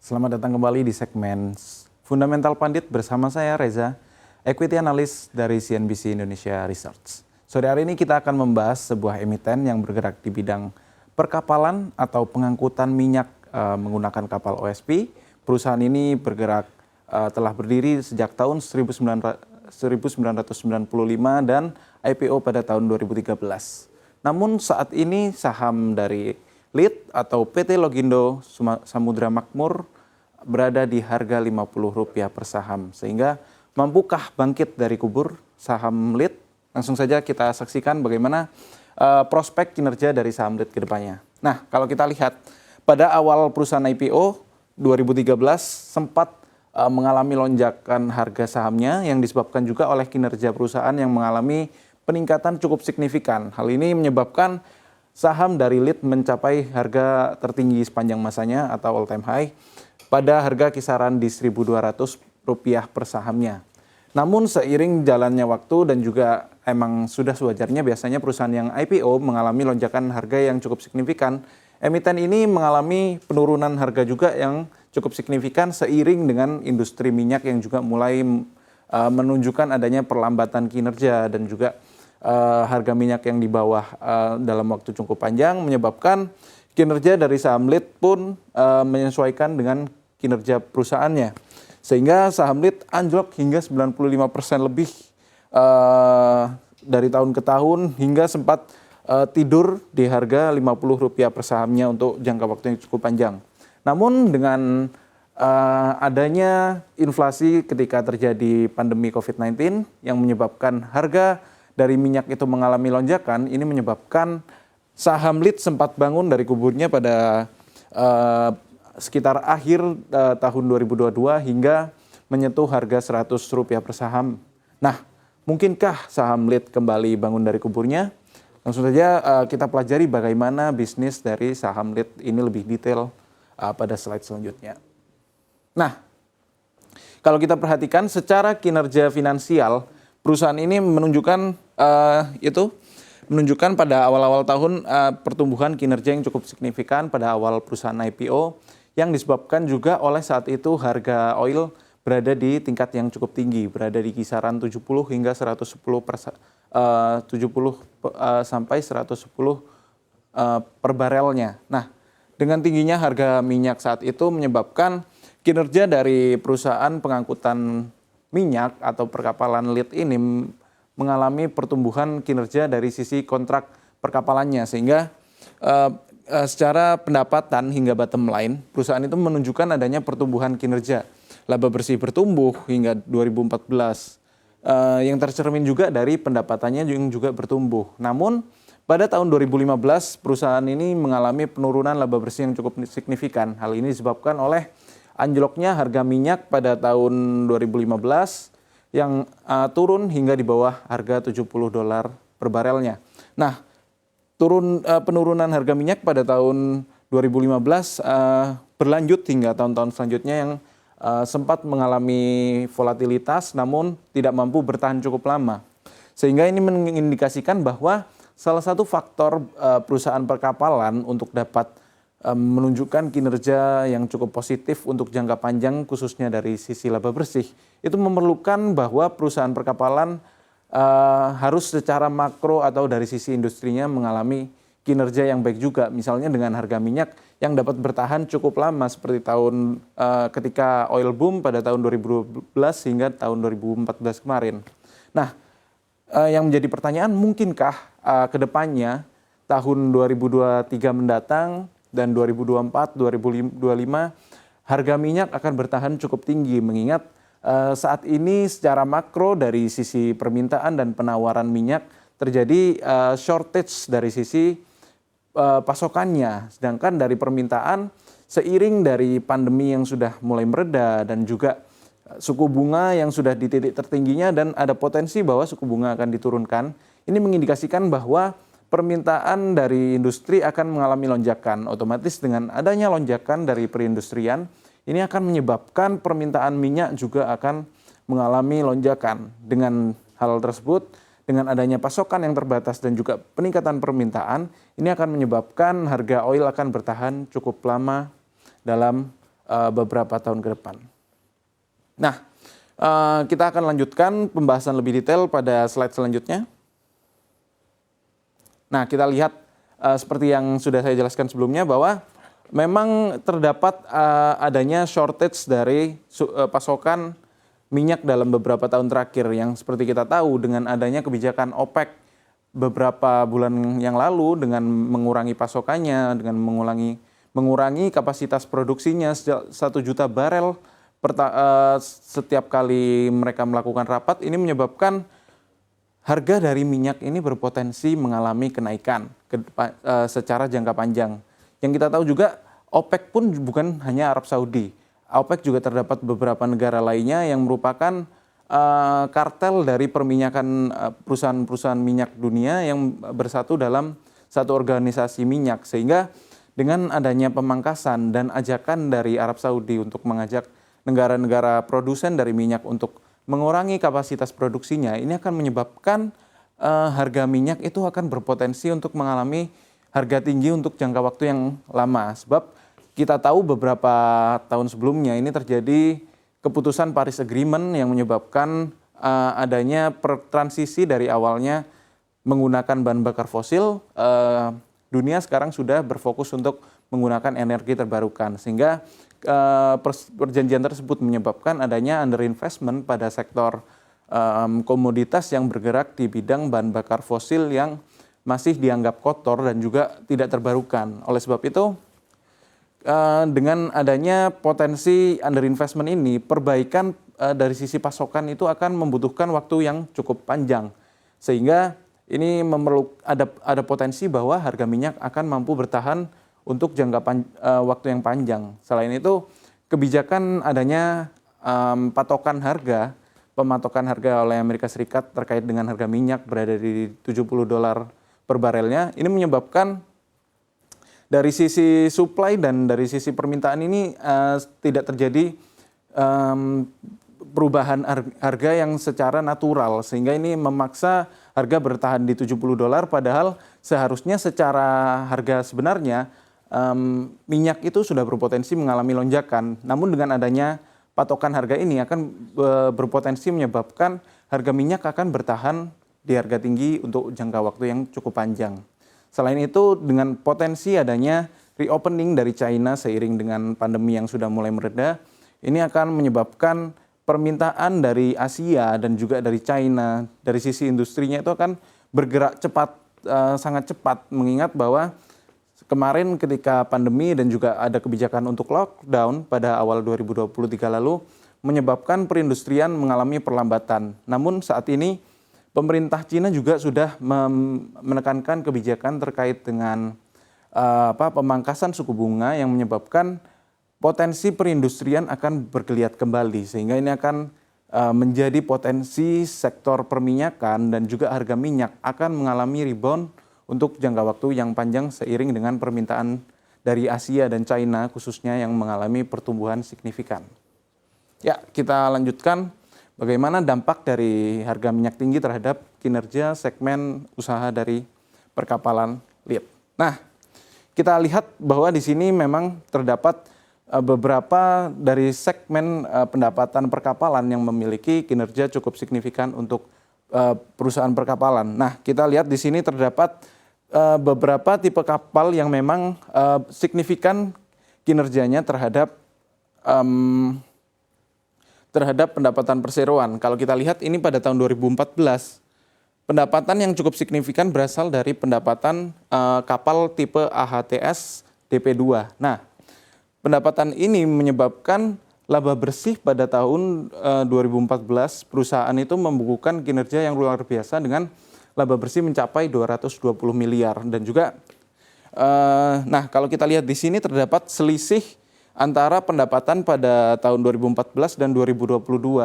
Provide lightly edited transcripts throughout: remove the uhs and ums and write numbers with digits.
Selamat datang kembali di segmen Fundamental Pandit bersama saya Reza, Equity Analyst dari CNBC Indonesia Research. Sore hari ini kita akan membahas sebuah emiten yang bergerak di bidang perkapalan atau pengangkutan minyak menggunakan kapal OSP. Perusahaan ini bergerak telah berdiri sejak tahun 1995 dan IPO pada tahun 2013. Namun saat ini saham dari LIT atau PT Logindo Samudra Makmur berada di harga Rp50 per saham. Sehingga mampukah bangkit dari kubur saham LIT? Langsung saja kita saksikan bagaimana prospek kinerja dari saham LIT ke depannya. Nah, kalau kita lihat pada awal perusahaan IPO 2013 sempat mengalami lonjakan harga sahamnya yang disebabkan juga oleh kinerja perusahaan yang mengalami peningkatan cukup signifikan. Hal ini menyebabkan saham dari LIT mencapai harga tertinggi sepanjang masanya atau all time high pada harga kisaran di Rp1.200 per sahamnya. Namun seiring jalannya waktu dan juga emang sudah sewajarnya biasanya perusahaan yang IPO mengalami lonjakan harga yang cukup signifikan, emiten ini mengalami penurunan harga juga yang cukup signifikan seiring dengan industri minyak yang juga mulai menunjukkan adanya perlambatan kinerja dan juga harga minyak yang di bawah dalam waktu cukup panjang menyebabkan kinerja dari saham LIT pun menyesuaikan dengan kinerja perusahaannya. Sehingga saham LIT anjlok hingga 95% lebih dari tahun ke tahun hingga sempat tidur di harga Rp50 per sahamnya untuk jangka waktu yang cukup panjang. Namun dengan adanya inflasi ketika terjadi pandemi COVID-19 yang menyebabkan harga dari minyak itu mengalami lonjakan, ini menyebabkan saham LIT sempat bangun dari kuburnya pada sekitar akhir tahun 2022 hingga menyentuh harga Rp100 per saham. Nah, mungkinkah saham LIT kembali bangun dari kuburnya? Langsung saja kita pelajari bagaimana bisnis dari saham LIT ini lebih detail pada slide selanjutnya. Nah, kalau kita perhatikan secara kinerja finansial, perusahaan ini menunjukkan pada awal-awal tahun pertumbuhan kinerja yang cukup signifikan pada awal perusahaan IPO yang disebabkan juga oleh saat itu harga oil berada di tingkat yang cukup tinggi, berada di kisaran 70 hingga 110 sampai 110 per barelnya. Nah, dengan tingginya harga minyak saat itu menyebabkan kinerja dari perusahaan pengangkutan minyak atau perkapalan LIT ini mengalami pertumbuhan kinerja dari sisi kontrak perkapalannya sehingga secara pendapatan hingga bottom line perusahaan itu menunjukkan adanya pertumbuhan kinerja. Laba bersih bertumbuh hingga 2014 yang tercermin juga dari pendapatannya yang juga bertumbuh. Namun pada tahun 2015 perusahaan ini mengalami penurunan laba bersih yang cukup signifikan. Hal ini disebabkan oleh anjloknya harga minyak pada tahun 2015 yang turun hingga di bawah harga $70 per barelnya. Nah, penurunan harga minyak pada tahun 2015 berlanjut hingga tahun-tahun selanjutnya yang sempat mengalami volatilitas namun tidak mampu bertahan cukup lama. Sehingga ini mengindikasikan bahwa salah satu faktor perusahaan perkapalan untuk dapat menunjukkan kinerja yang cukup positif untuk jangka panjang khususnya dari sisi laba bersih itu memerlukan bahwa perusahaan perkapalan harus secara makro atau dari sisi industrinya mengalami kinerja yang baik juga, misalnya dengan harga minyak yang dapat bertahan cukup lama seperti tahun ketika oil boom pada tahun 2012 hingga tahun 2014 kemarin. Nah, yang menjadi pertanyaan mungkinkah ke depannya tahun 2023 mendatang dan 2024, 2025 harga minyak akan bertahan cukup tinggi mengingat saat ini secara makro dari sisi permintaan dan penawaran minyak terjadi shortage dari sisi pasokannya. Sedangkan dari permintaan seiring dari pandemi yang sudah mulai mereda dan juga suku bunga yang sudah di titik tertingginya dan ada potensi bahwa suku bunga akan diturunkan, ini mengindikasikan bahwa permintaan dari industri akan mengalami lonjakan. Otomatis dengan adanya lonjakan dari perindustrian, ini akan menyebabkan permintaan minyak juga akan mengalami lonjakan. Dengan hal tersebut, dengan adanya pasokan yang terbatas dan juga peningkatan permintaan, ini akan menyebabkan harga oil akan bertahan cukup lama dalam beberapa tahun ke depan. Nah, kita akan lanjutkan pembahasan lebih detail pada slide selanjutnya. Nah, kita lihat seperti yang sudah saya jelaskan sebelumnya bahwa memang terdapat adanya shortage dari pasokan minyak dalam beberapa tahun terakhir yang seperti kita tahu dengan adanya kebijakan OPEC beberapa bulan yang lalu dengan mengurangi pasokannya, dengan mengurangi kapasitas produksinya 1 juta barel setiap kali mereka melakukan rapat, ini menyebabkan harga dari minyak ini berpotensi mengalami kenaikan secara jangka panjang. Yang kita tahu juga OPEC pun bukan hanya Arab Saudi. OPEC juga terdapat beberapa negara lainnya yang merupakan kartel dari perminyakan perusahaan-perusahaan minyak dunia yang bersatu dalam satu organisasi minyak. Sehingga dengan adanya pemangkasan dan ajakan dari Arab Saudi untuk mengajak negara-negara produsen dari minyak untuk mengurangi kapasitas produksinya, ini akan menyebabkan harga minyak itu akan berpotensi untuk mengalami harga tinggi untuk jangka waktu yang lama. Sebab kita tahu beberapa tahun sebelumnya ini terjadi keputusan Paris Agreement yang menyebabkan adanya transisi dari awalnya menggunakan bahan bakar fosil, dunia sekarang sudah berfokus untuk menggunakan energi terbarukan. Sehingga perjanjian tersebut menyebabkan adanya underinvestment pada sektor komoditas yang bergerak di bidang bahan bakar fosil yang masih dianggap kotor dan juga tidak terbarukan. Oleh sebab itu, dengan adanya potensi underinvestment ini, perbaikan dari sisi pasokan itu akan membutuhkan waktu yang cukup panjang. Sehingga ini ada potensi bahwa harga minyak akan mampu bertahan untuk waktu yang panjang. Selain itu, kebijakan adanya pematokan harga oleh Amerika Serikat terkait dengan harga minyak berada di $70 per barelnya, ini menyebabkan dari sisi supply dan dari sisi permintaan ini tidak terjadi perubahan harga yang secara natural, sehingga ini memaksa harga bertahan di $70 padahal seharusnya secara harga sebenarnya minyak itu sudah berpotensi mengalami lonjakan. Namun dengan adanya patokan harga ini akan berpotensi menyebabkan harga minyak akan bertahan di harga tinggi untuk jangka waktu yang cukup panjang. Selain itu, dengan potensi adanya reopening dari China seiring dengan pandemi yang sudah mulai mereda, ini akan menyebabkan permintaan dari Asia dan juga dari China, dari sisi industrinya itu akan bergerak cepat, sangat cepat, mengingat bahwa kemarin ketika pandemi dan juga ada kebijakan untuk lockdown pada awal 2023 lalu, menyebabkan perindustrian mengalami perlambatan. Namun saat ini, pemerintah Cina juga sudah menekankan kebijakan terkait dengan pemangkasan suku bunga yang menyebabkan potensi perindustrian akan bergeliat kembali. Sehingga ini akan menjadi potensi sektor perminyakan dan juga harga minyak akan mengalami rebound untuk jangka waktu yang panjang seiring dengan permintaan dari Asia dan China khususnya yang mengalami pertumbuhan signifikan. Ya, kita lanjutkan. Bagaimana dampak dari harga minyak tinggi terhadap kinerja segmen usaha dari perkapalan lead. Nah, kita lihat bahwa di sini memang terdapat beberapa dari segmen pendapatan perkapalan yang memiliki kinerja cukup signifikan untuk perusahaan perkapalan. Nah, kita lihat di sini terdapat beberapa tipe kapal yang memang signifikan kinerjanya terhadap pendapatan perseroan. Kalau kita lihat ini pada tahun 2014, pendapatan yang cukup signifikan berasal dari pendapatan kapal tipe AHTS DP2. Nah, pendapatan ini menyebabkan laba bersih pada tahun 2014, perusahaan itu membukukan kinerja yang luar biasa dengan laba bersih mencapai 220 miliar. Dan juga, nah kalau kita lihat di sini terdapat selisih antara pendapatan pada tahun 2014 dan 2022,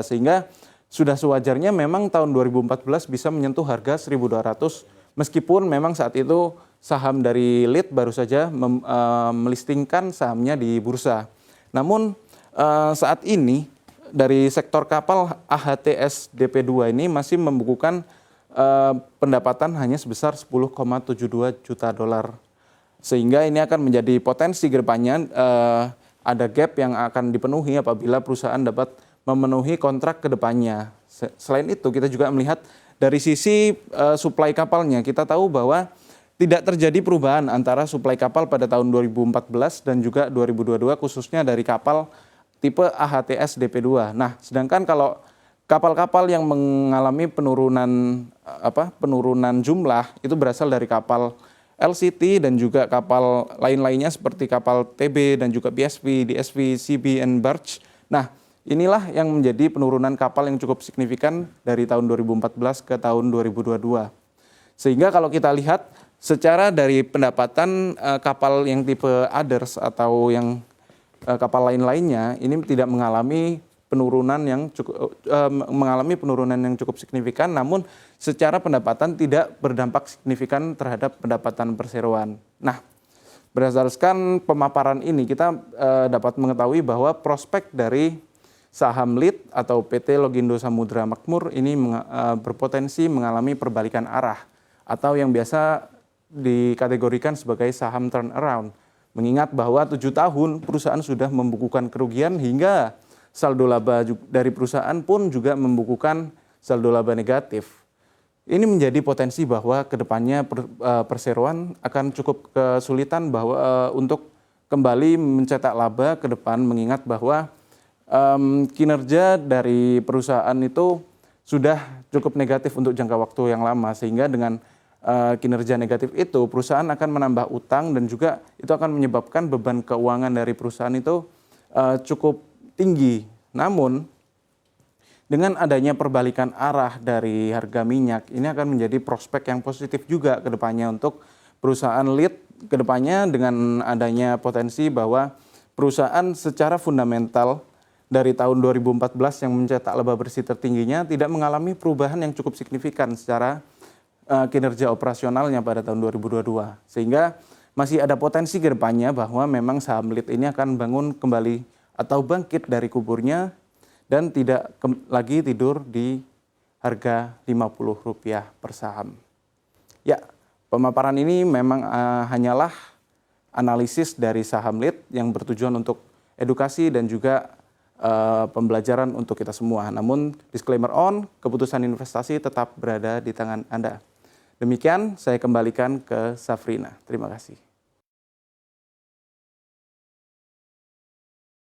sehingga sudah sewajarnya memang tahun 2014 bisa menyentuh harga 1.200, meskipun memang saat itu saham dari Lead baru saja melistingkan sahamnya di bursa. Namun saat ini dari sektor kapal AHTS DP2 ini masih membukukan pendapatan hanya sebesar 10,72 juta dolar. Sehingga ini akan menjadi potensi kedepannya ada gap yang akan dipenuhi apabila perusahaan dapat memenuhi kontrak ke depannya. Selain itu, kita juga melihat dari sisi suplai kapalnya, kita tahu bahwa tidak terjadi perubahan antara suplai kapal pada tahun 2014 dan juga 2022, khususnya dari kapal tipe AHTS DP2. Nah, sedangkan kalau kapal-kapal yang mengalami penurunan jumlah itu berasal dari kapal LCT dan juga kapal lain-lainnya seperti kapal TB dan juga PSV, DSV, CB, and Barge. Nah, inilah yang menjadi penurunan kapal yang cukup signifikan dari tahun 2014 ke tahun 2022. Sehingga kalau kita lihat secara dari pendapatan kapal yang tipe others atau yang kapal lain-lainnya ini tidak mengalami penurunan yang cukup signifikan, namun secara pendapatan tidak berdampak signifikan terhadap pendapatan perseroan. Nah, berdasarkan pemaparan ini kita dapat mengetahui bahwa prospek dari saham LIT atau PT Logindo Samudra Makmur ini berpotensi mengalami perbalikan arah atau yang biasa dikategorikan sebagai saham turnaround. Mengingat bahwa 7 tahun perusahaan sudah membukukan kerugian hingga saldo laba dari perusahaan pun juga membukukan saldo laba negatif. Ini menjadi potensi bahwa kedepannya perseroan akan cukup kesulitan untuk kembali mencetak laba ke depan, mengingat bahwa kinerja dari perusahaan itu sudah cukup negatif untuk jangka waktu yang lama, sehingga dengan kinerja negatif itu perusahaan akan menambah utang dan juga itu akan menyebabkan beban keuangan dari perusahaan itu cukup tinggi. Namun dengan adanya perbalikan arah dari harga minyak ini akan menjadi prospek yang positif juga ke depannya untuk perusahaan LIT ke depannya, dengan adanya potensi bahwa perusahaan secara fundamental dari tahun 2014 yang mencetak laba bersih tertingginya tidak mengalami perubahan yang cukup signifikan secara kinerja operasionalnya pada tahun 2022. Sehingga masih ada potensi ke depannya bahwa memang saham LIT ini akan bangun kembali atau bangkit dari kuburnya dan tidak lagi tidur di harga Rp50 per saham. Ya, pemaparan ini memang hanyalah analisis dari saham LIT yang bertujuan untuk edukasi dan juga pembelajaran untuk kita semua. Namun disclaimer keputusan investasi tetap berada di tangan Anda. Demikian saya kembalikan ke Safrina. Terima kasih.